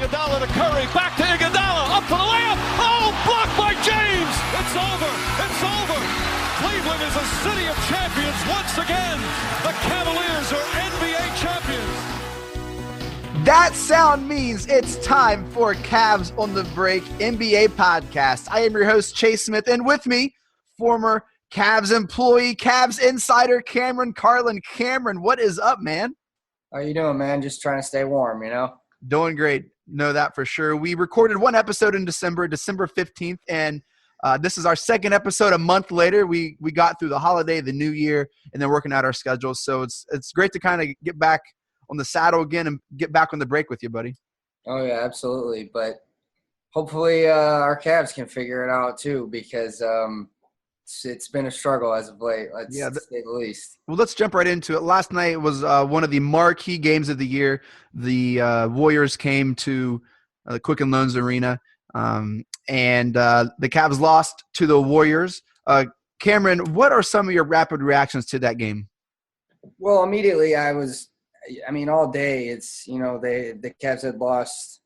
Iguodala to Curry, back to Iguodala, up for the layup. Oh, blocked by James. It's over. It's over. Cleveland is a city of champions once again. The Cavaliers are NBA champions. That sound means it's time for Cavs on the Break NBA podcast. I am your host, Chase Smith, and with me, former Cavs employee, Cavs insider, Cameron Carlin. Cameron, what is up, man? How you doing, man? Just trying to stay warm, you know? Doing great. Know that for sure. We recorded one episode in December 15th, and this is our second episode a month later. We got through the holiday, the new year, and then working out our schedules. So it's great to kind of get back on the saddle again and get back on the break with you, buddy. Oh, yeah, absolutely. But hopefully our Cavs can figure it out too, because it's been a struggle as of late, to say the least. Well, let's jump right into it. Last night was one of the marquee games of the year. The Warriors came to the Quicken Loans Arena, and the Cavs lost to the Warriors. Cameron, what are some of your rapid reactions to that game? Well, immediately all day it's, the Cavs had lost,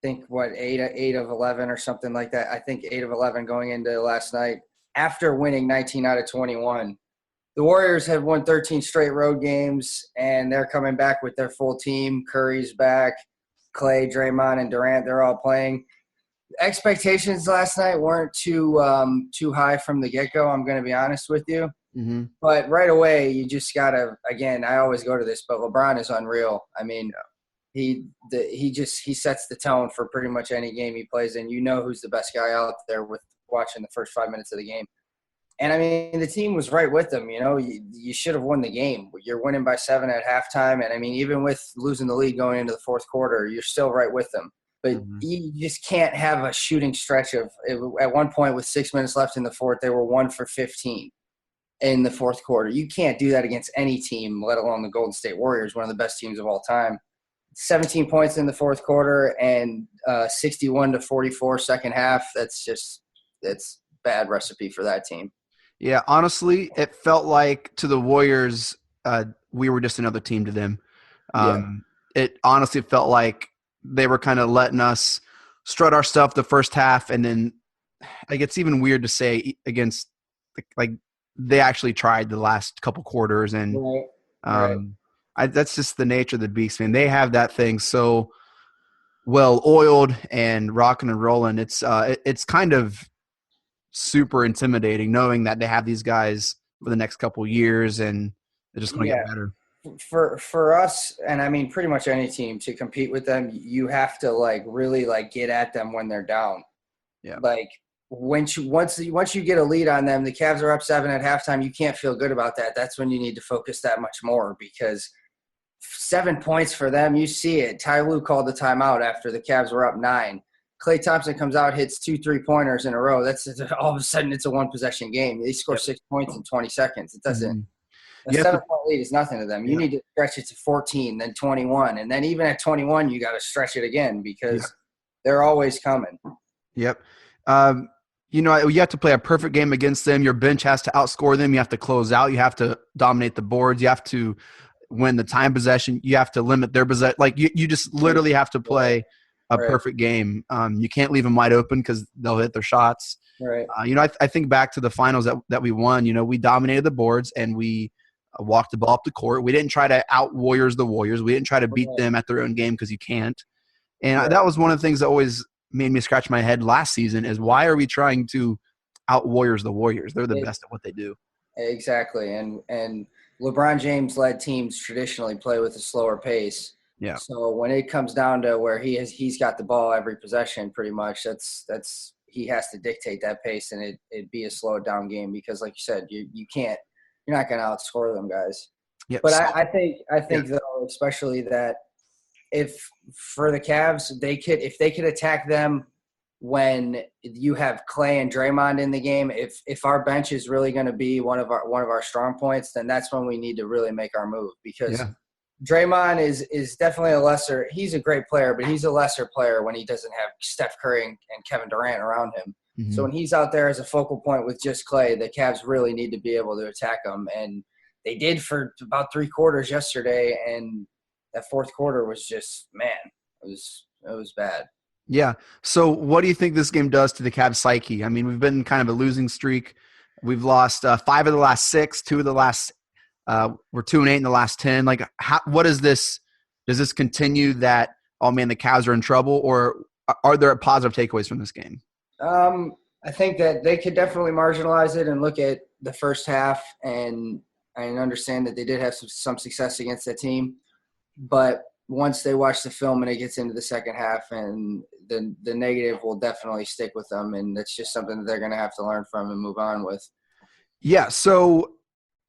I think, 8 of 11 or something like that. I think 8 of 11 going into last night. After winning 19 out of 21, the Warriors have won 13 straight road games, and they're coming back with their full team. Curry's back, Clay, Draymond, and Durant, they're all playing. Expectations last night weren't too high from the get-go, I'm going to be honest with you. Mm-hmm. But right away, you just got to – again, I always go to this, but LeBron is unreal. I mean, he sets the tone for pretty much any game he plays in. You know who's the best guy out there with watching the first 5 minutes of the game. And, I mean, the team was right with them. You should have won the game. You're winning by 7 at halftime. And, I mean, even with losing the lead going into the fourth quarter, you're still right with them. But you just can't have a shooting stretch of – at one point with 6 minutes left in the fourth, they were 1 for 15 in the fourth quarter. You can't do that against any team, let alone the Golden State Warriors, one of the best teams of all time. 17 points in the fourth quarter and 61-44 second half. That's bad recipe for that team. Yeah, honestly, it felt like to the Warriors, we were just another team to them. It honestly felt like they were kind of letting us strut our stuff the first half, and then it's even weird to say against they actually tried the last couple quarters, and that's just the nature of the beast, man. They have that thing so well oiled and rocking and rolling. It's kind of super intimidating knowing that they have these guys for the next couple years, and they're just going to get better. For us, and I mean pretty much any team, to compete with them, you have to really get at them when they're down. Yeah. Once you get a lead on them, the Cavs are up 7 at halftime. You can't feel good about that. That's when you need to focus that much more, because 7 points for them, you see it. Ty Lue called the timeout after the Cavs were up 9. Klay Thompson comes out, hits 2 3-pointers in a row. That's all of a sudden it's a one-possession game. They score 6 points in 20 seconds. It doesn't. A 7-point lead is nothing to them. You need to stretch it to 14, then 21, and then even at 21, you got to stretch it again, because they're always coming. Yep. You have to play a perfect game against them. Your bench has to outscore them. You have to close out. You have to dominate the boards. You have to win the time possession. You have to limit their possession. You just literally have to play a perfect game. You can't leave them wide open because they'll hit their shots. Right. I think back to the finals that we won. We dominated the boards and we walked the ball up the court. We didn't try to out-Warriors the Warriors. We didn't try to beat them at their own game, because you can't. And that was one of the things that always made me scratch my head last season, is why are we trying to out-Warriors the Warriors? They're the best at what they do. Exactly. And LeBron James-led teams traditionally play with a slower pace. Yeah. So when it comes down to where he's got the ball every possession, pretty much, he has to dictate that pace, and it'd be a slowed down game, because, like you said, you're not going to outscore them guys. Yep. But I think though, especially that if for the Cavs, if they could attack them when you have Clay and Draymond in the game, if our bench is really going to be one of our strong points, then that's when we need to really make our move, because Draymond is definitely he's a great player, but he's a lesser player when he doesn't have Steph Curry and Kevin Durant around him. Mm-hmm. So when he's out there as a focal point with just Clay, the Cavs really need to be able to attack him. And they did for about 3 quarters yesterday, and that fourth quarter was just, man, it was bad. Yeah. So what do you think this game does to the Cavs psyche? I mean, we've been kind of a losing streak. We've lost 5 of the last 6, 2 of the last we're 2-8 in the last 10. Like, what is this? Does this continue that, oh man, the Cavs are in trouble, or are there positive takeaways from this game? I think that they could definitely marginalize it and look at the first half and understand that they did have some success against that team. But once they watch the film and it gets into the second half, and the negative will definitely stick with them, and that's just something that they're going to have to learn from and move on with. Yeah, so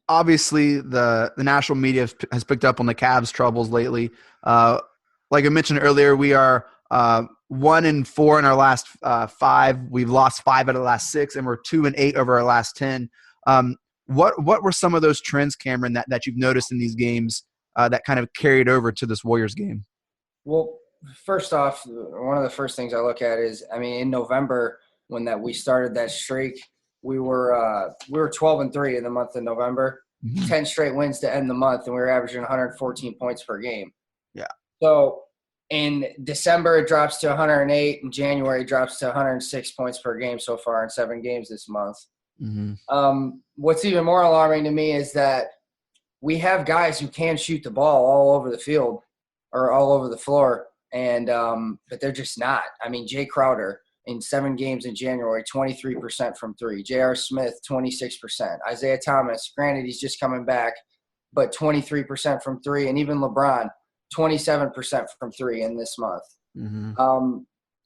obviously the national media has picked up on the Cavs' troubles lately. Like I mentioned earlier, we are 1-4 in our last 5. We've lost 5 out of the last 6, and we're 2-8 over our last 10. What were some of those trends, Cameron, that you've noticed in these games that kind of carried over to this Warriors game? Well, first off, one of the first things I look at is, I mean, in November when we started that streak, we were 12-3 in the month of November, 10 straight wins to end the month, and we were averaging 114 points per game. Yeah. So in December it drops to 108, in January it drops to 106 points per game so far in 7 games this month. What's even more alarming to me is that we have guys who can shoot the ball all over the field or all over the floor, and but they're just not. I mean, Jay Crowder in 7 games in January, 23% from 3. J.R. Smith, 26%. Isaiah Thomas, granted he's just coming back, but 23% from 3. And even LeBron, 27% from 3 in this month.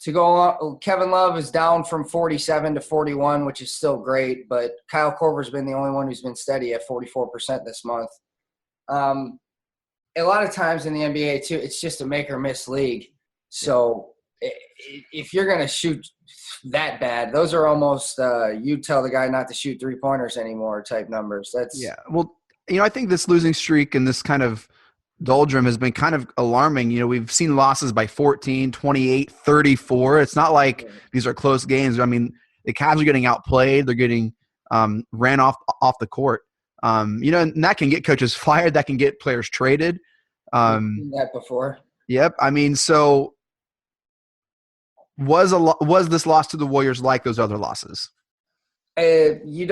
To go on, Kevin Love is down from 47 to 41, which is still great, but Kyle Korver's been the only one who's been steady at 44% this month. A lot of times in the NBA, too, it's just a make-or-miss league. So if you're going to shoot that bad, those are almost you tell the guy not to shoot 3-pointers anymore type numbers. Well, I think this losing streak and this kind of doldrum has been kind of alarming. We've seen losses by 14, 28, 34. It's not like these are close games. I mean, the Cavs are getting outplayed. They're getting ran off the court. And that can get coaches fired. That can get players traded. I've seen that before. Yep. I mean, so was this loss to the Warriors like those other losses? You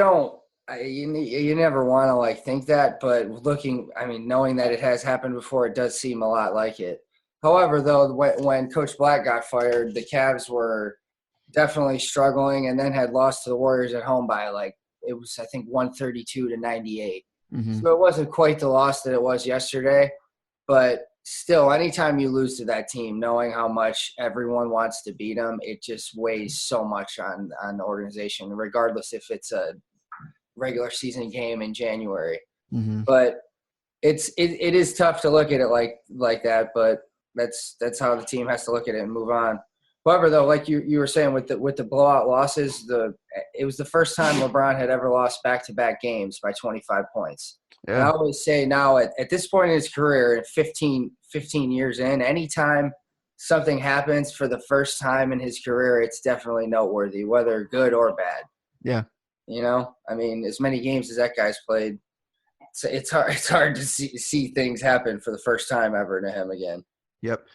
never want to think that, but knowing that it has happened before, it does seem a lot like it. However, though, when Coach Black got fired, the Cavs were definitely struggling and then had lost to the Warriors at home by it was, I think, 132 to 98. So it wasn't quite the loss that it was yesterday, but still, anytime you lose to that team, knowing how much everyone wants to beat them, it just weighs so much on the organization, regardless if it's a regular season game in January. But it is tough to look at it like that, but that's how the team has to look at it and move on. However, though, like you were saying with the blowout losses, it was the first time LeBron had ever lost back-to-back games by 25 points. Yeah. And I always say now at this point in his career, 15 years in, anytime something happens for the first time in his career, it's definitely noteworthy, whether good or bad. Yeah. I mean, as many games as that guy's played, it's hard to see things happen for the first time ever to him again. Yep.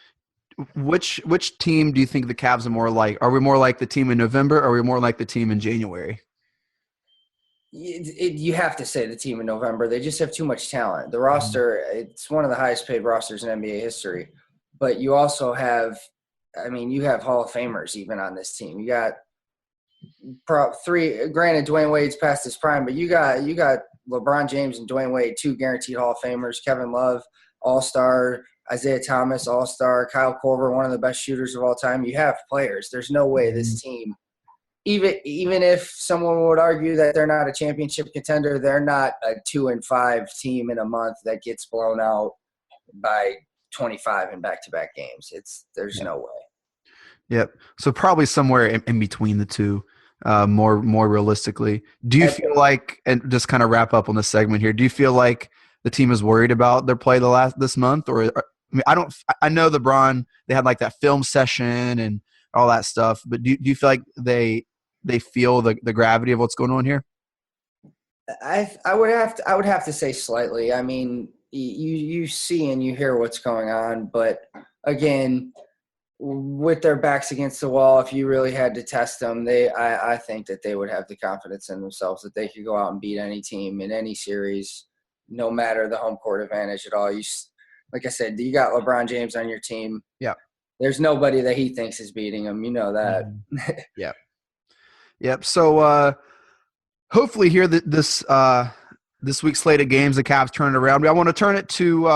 Which team do you think the Cavs are more like? Are we more like the team in November, or are we more like the team in January? You have to say the team in November. They just have too much talent. The roster, it's one of the highest paid rosters in NBA history. But you also have Hall of Famers even on this team. You got 3. Granted, Dwayne Wade's past his prime, but you got LeBron James and Dwayne Wade, 2 guaranteed Hall of Famers. Kevin Love, All-Star. Isaiah Thomas, All-Star. Kyle Korver, one of the best shooters of all time. You have players. There's no way this team, even if someone would argue that they're not a championship contender, they're not a 2-5 team in a month that gets blown out by 25 in back-to-back games. There's no way. Yep. So probably somewhere in between the two, more realistically. Do you feel like, and just kind of wrap up on this segment here, do you feel like the team is worried about their play this month, or I know LeBron, they had that film session and all that stuff, but do you feel like they feel the gravity of what's going on here? I would have to say slightly. I mean, you see and you hear what's going on, but again, with their backs against the wall, if you really had to test them, I think that they would have the confidence in themselves that they could go out and beat any team in any series, no matter the home court advantage at all. Like I said, you got LeBron James on your team. Yeah. There's nobody that he thinks is beating him. You know that. Yeah. Yep. So hopefully here this week's slate of games, the Cavs turn it around. I want to turn it to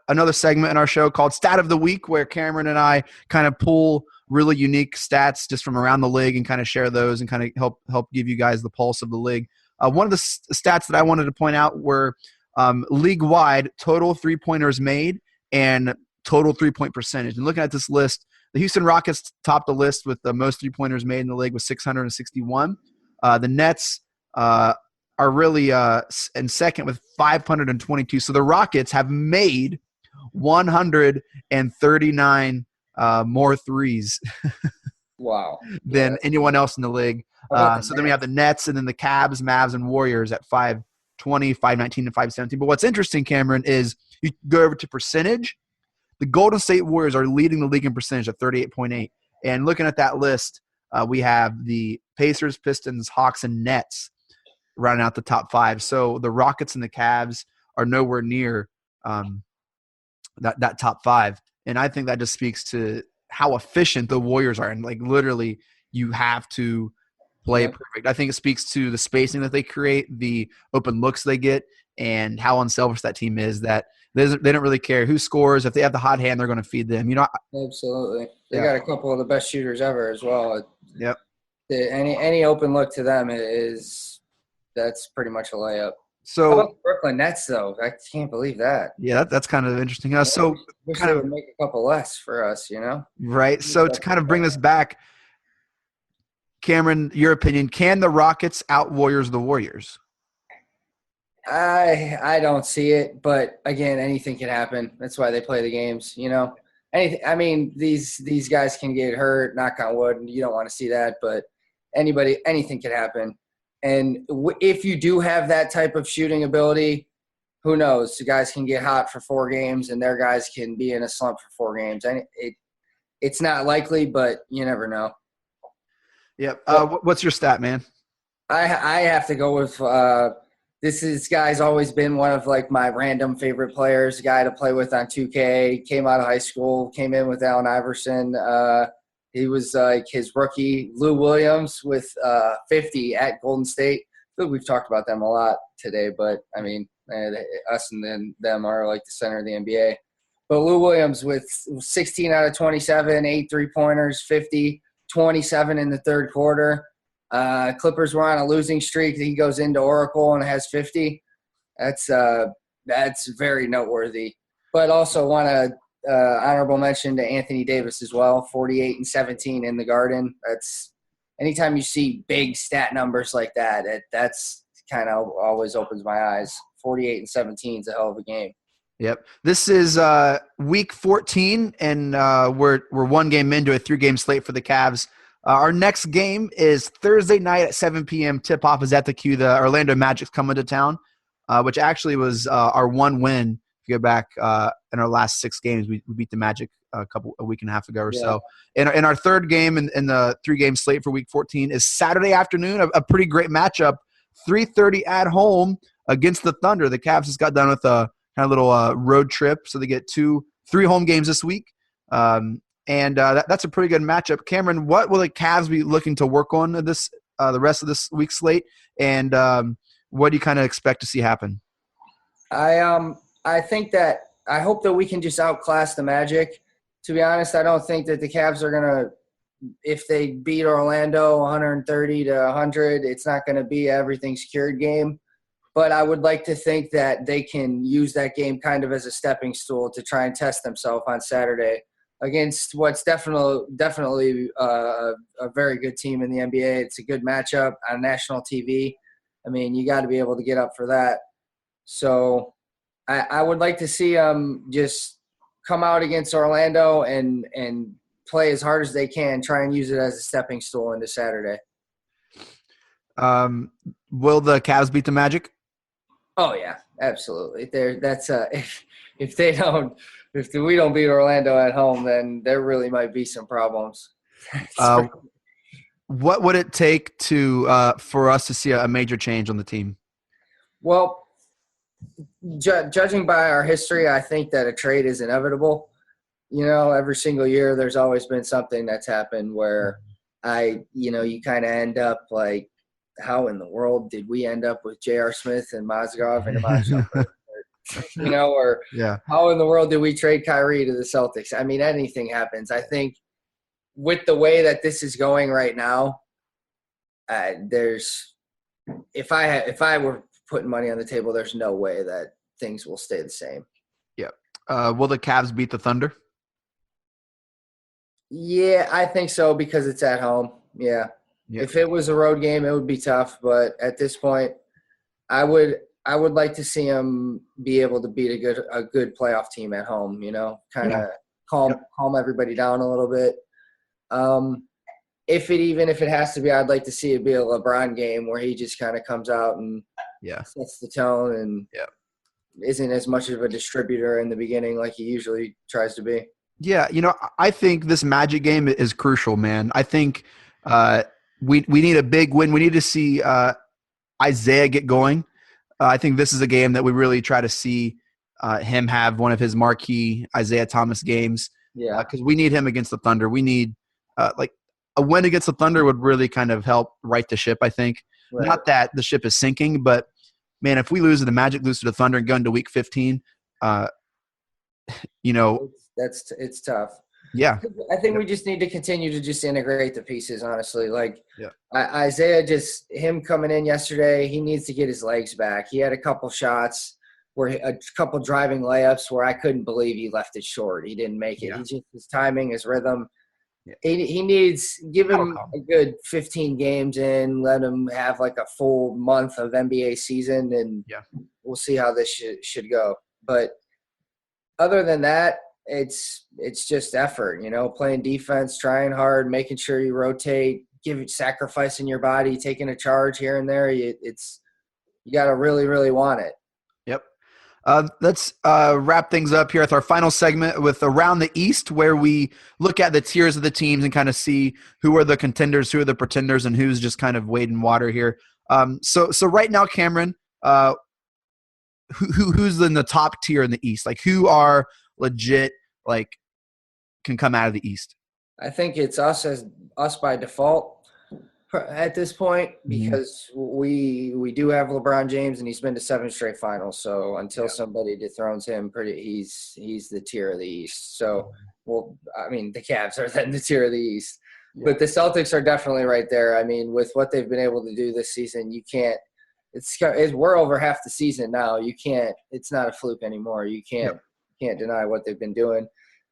another segment in our show called Stat of the Week, where Cameron and I kind of pull really unique stats just from around the league and kind of share those and kind of help give you guys the pulse of the league. One of the stats that I wanted to point out were league-wide total three-pointers made and total three-point percentage. And looking at this list, the Houston Rockets topped the list with the most three-pointers made in the league with 661. The Nets are really in second with 522. So the Rockets have made 139 more threes Wow. than anyone else in the league. So then we have the Nets and then the Cavs, Mavs, and Warriors at 520, 519, and 517. But what's interesting, Cameron, is you go over to percentage. The Golden State Warriors are leading the league in percentage at 38.8. And looking at that list, we have the Pacers, Pistons, Hawks, and Nets rounding out the top five. So the Rockets and the Cavs are nowhere near that top five. And I think that just speaks to how efficient the Warriors are. And like literally you have to play perfect. I think it speaks to the spacing that they create, the open looks they get, and how unselfish that team is, that they don't really care who scores. If they have the hot hand, they're going to feed them. Absolutely. They got a couple of the best shooters ever as well. Yep. Any open look to them that's pretty much a layup. So how about the Brooklyn Nets, though? I can't believe that. Yeah, that's kind of interesting. So wish kind they of would make a couple less for us, right. So to kind of bring this back, Cameron, your opinion: can the Rockets out Warriors the Warriors? I don't see it, but again, anything can happen. That's why they play the games, Anything. I mean, these guys can get hurt. Knock on wood. You don't want to see that, but anything can happen. And if you do have that type of shooting ability, who knows? The guys can get hot for 4 games, and their guys can be in a slump for 4 games. And it's not likely, but you never know. Yep. What's your stat, man? I have to go with this guy's always been one of like my random favorite players, guy to play with on 2K. Came out of high school, came in with Allen Iverson. He was like his rookie, Lou Williams, with 50 at Golden State. I feel we've talked about them a lot today, but I mean, us and then them are like the center of the NBA. But Lou Williams with 16 out of 27, 8 3-pointers, 50, 27 in the third quarter. Clippers were on a losing streak. He goes into Oracle and has 50. That's very noteworthy. But also want to honorable mention to Anthony Davis as well, 48 and 17 in the Garden. That's anytime you see big stat numbers like that, that's kind of always opens my eyes. 48 and 17 is a hell of a game. Yep. This is week 14, and we're 1 game into a 3-game slate for the Cavs. Our next game is Thursday night at 7 p.m. Tip-off is at the Q. The Orlando Magic's coming to town, which actually was our one win. If you go back in our last 6 games, we beat the Magic a week and a half ago or so. And our third game in the 3-game slate for week 14 is Saturday afternoon, a pretty great matchup, 3:30 at home against the Thunder. The Cavs just got done with a kind of little road trip, so they get 3 home games this week. That's a pretty good matchup. Cameron, what will the Cavs be looking to work on the rest of this week's slate, and what do you kind of expect to see happen? I think that I hope that we can just outclass the Magic. To be honest, I don't think that the Cavs are gonna, if they beat Orlando 130 to 100, it's not gonna be everything secured game. But I would like to think that they can use that game kind of as a stepping stool to try and test themselves on Saturday against what's definitely a very good team in the NBA. It's a good matchup on national TV. I mean, you got to be able to get up for that. So I would like to see them just come out against Orlando and play as hard as they can, try and use it as a stepping stool into Saturday. Will the Cavs beat the Magic? Oh yeah, absolutely. That's if we don't beat Orlando at home, then there really might be some problems. What would it take to for us to see a major change on the team? Well, judging by our history, I think that a trade is inevitable. Every single year there's always been something that's happened where you kind of end up like, how in the world did we end up with J.R. Smith and Mozgov and Iman Shumpert? Or how in the world did we trade Kyrie to the Celtics? I mean, anything happens. I think with the way that this is going right now, if I were putting money on the table, there's no way that things will stay the same. Yeah. Will the Cavs beat the Thunder? Yeah, I think so because it's at home. Yeah. If it was a road game, it would be tough. But at this point, I would like to see them be able to beat a good playoff team at home. Kind of calm everybody down a little bit. If it has to be, I'd like to see it be a LeBron game where he just kind of comes out and sets the tone and isn't as much of a distributor in the beginning like he usually tries to be. Yeah, I think this Magic game is crucial, man. I think we need a big win. We need to see Isaiah get going. I think this is a game that we really try to see him have one of his marquee Isaiah Thomas games. Yeah, because we need him against the Thunder. We need a win against the Thunder would really kind of help right the ship, I think. Right. Not that the ship is sinking, but, man, if we lose to the Magic, lose to the Thunder, and go into Week 15, it's tough. Yeah. I think we just need to continue to just integrate the pieces, honestly. Isaiah, just him coming in yesterday, he needs to get his legs back. He had a couple shots a couple driving layups where I couldn't believe he left it short. He didn't make it. Yeah. His timing, his rhythm. Yeah. He needs – give him a good 15 games in, let him have like a full month of NBA season, and we'll see how this should go. But other than that, it's just effort, playing defense, trying hard, making sure you rotate, sacrificing your body, taking a charge here and there. You got to really, really want it. Yep. Let's wrap things up here with our final segment with Around the East, where we look at the tiers of the teams and kind of see who are the contenders, who are the pretenders, and who's just kind of wading water here. So right now, Cameron, who's in the top tier in the East? Like, who are legit, like, can come out of the East? I think it's us by default at this point, because we do have LeBron James, and he's been to 7 straight finals. So until somebody dethrones him, he's the tier of the East. So, the Cavs are then the tier of the East. Yeah. But the Celtics are definitely right there. I mean, with what they've been able to do this season, you can't – we're over half the season now. You can't – it's not a fluke anymore. You can't deny what they've been doing.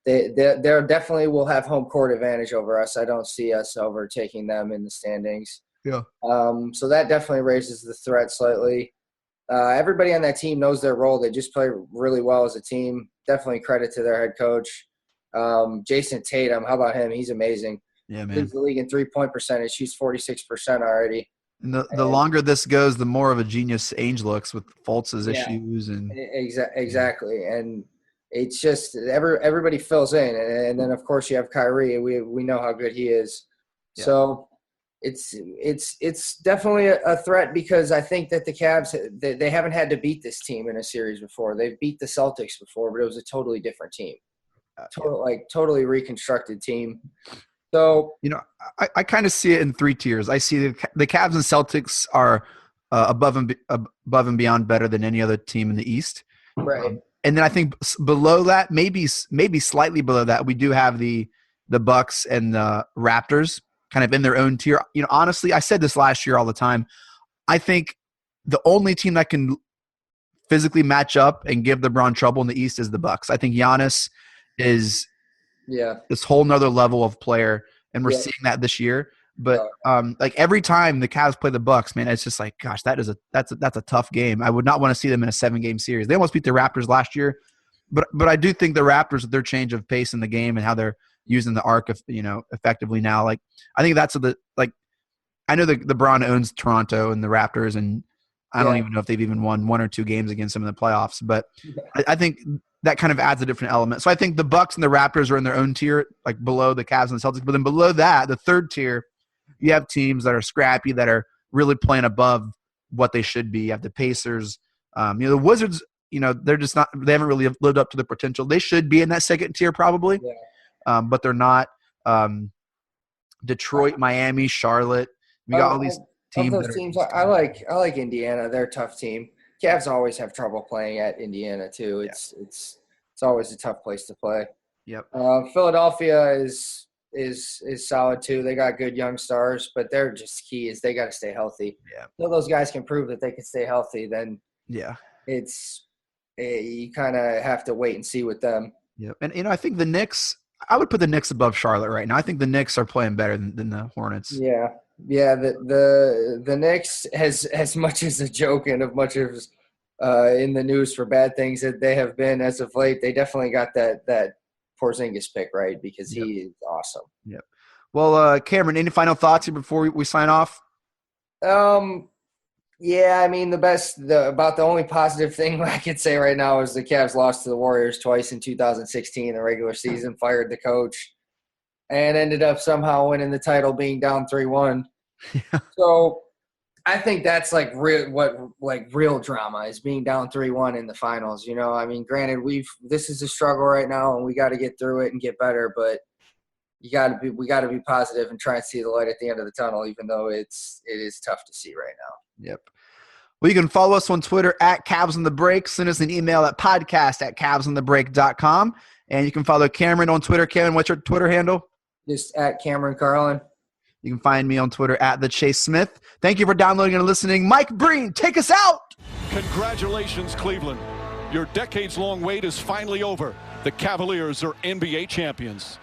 They definitely will have home court advantage over us. I don't see us overtaking them in the standings. Yeah. So that definitely raises the threat slightly. Everybody on that team knows their role. They just play really well as a team. Definitely credit to their head coach. Jason Tatum, how about him? He's amazing. Yeah, man. Leads the league in 3-point percentage. He's 46% already. And the longer this goes, the more of a genius Ainge looks with Fultz's issues. And exactly. And it's just everybody fills in, and then of course you have Kyrie. We know how good he is, so it's definitely a threat, because I think that the Cavs they haven't had to beat this team in a series before. They've beat the Celtics before, but it was a totally different team, totally reconstructed team. So I kind of see it in 3 tiers. I see the Cavs and Celtics are above and beyond better than any other team in the East, right? And then I think below that, maybe slightly below that, we do have the Bucks and the Raptors kind of in their own tier. Honestly, I said this last year all the time. I think the only team that can physically match up and give LeBron trouble in the East is the Bucks. I think Giannis is this whole nother level of player, and we're seeing that this year. But every time the Cavs play the Bucks, man, it's just like, gosh, that's a tough game. I would not want to see them in a 7-game series. They almost beat the Raptors last year, but I do think the Raptors, with their change of pace in the game and how they're using the arc of effectively now, like, I think that's I know the LeBron owns Toronto and the Raptors, and I don't even know if they've even won 1 or 2 games against them in the playoffs. But I think that kind of adds a different element. So I think the Bucks and the Raptors are in their own tier, like below the Cavs and the Celtics. But then below that, the third tier, you have teams that are scrappy, that are really playing above what they should be. You have the Pacers. The Wizards, they're just not – they haven't really lived up to the potential. They should be in that second tier probably, but they're not. Detroit, Miami, Charlotte. We got all these teams. Of those teams, I like Indiana. They're a tough team. Cavs always have trouble playing at Indiana too. It's always a tough place to play. Yep. Philadelphia is solid too. They got good young stars, but they're just key is they got to stay healthy. Yeah. Until those guys can prove that they can stay healthy, then you kind of have to wait and see with them. Yeah, and I think the Knicks. I would put the Knicks above Charlotte right now. I think the Knicks are playing better than the Hornets. Yeah. The Knicks, as much as a joke and as much as in the news for bad things that they have been as of late, they definitely got that Porzingis pick right because he is awesome. Yep. Well, Cameron, any final thoughts here before we sign off? Yeah, I mean about the only positive thing I could say right now is the Cavs lost to the Warriors twice in 2016 in the regular season, fired the coach, and ended up somehow winning the title being down 3-1. Yeah. So I think that's like real drama is being down 3-1 in the finals. I mean, granted, this is a struggle right now, and we got to get through it and get better, but we got to be positive and try and see the light at the end of the tunnel, even though it is tough to see right now. Yep. Well, you can follow us on Twitter at Cavs on the Break. Send us an email at podcast@cavsonthebreak.com. And you can follow Cameron on Twitter. Cameron, what's your Twitter handle? Just at Cameron Carlin. You can find me on Twitter at The Chase Smith. Thank you for downloading and listening. Mike Breen, take us out. Congratulations, Cleveland. Your decades-long wait is finally over. The Cavaliers are NBA champions.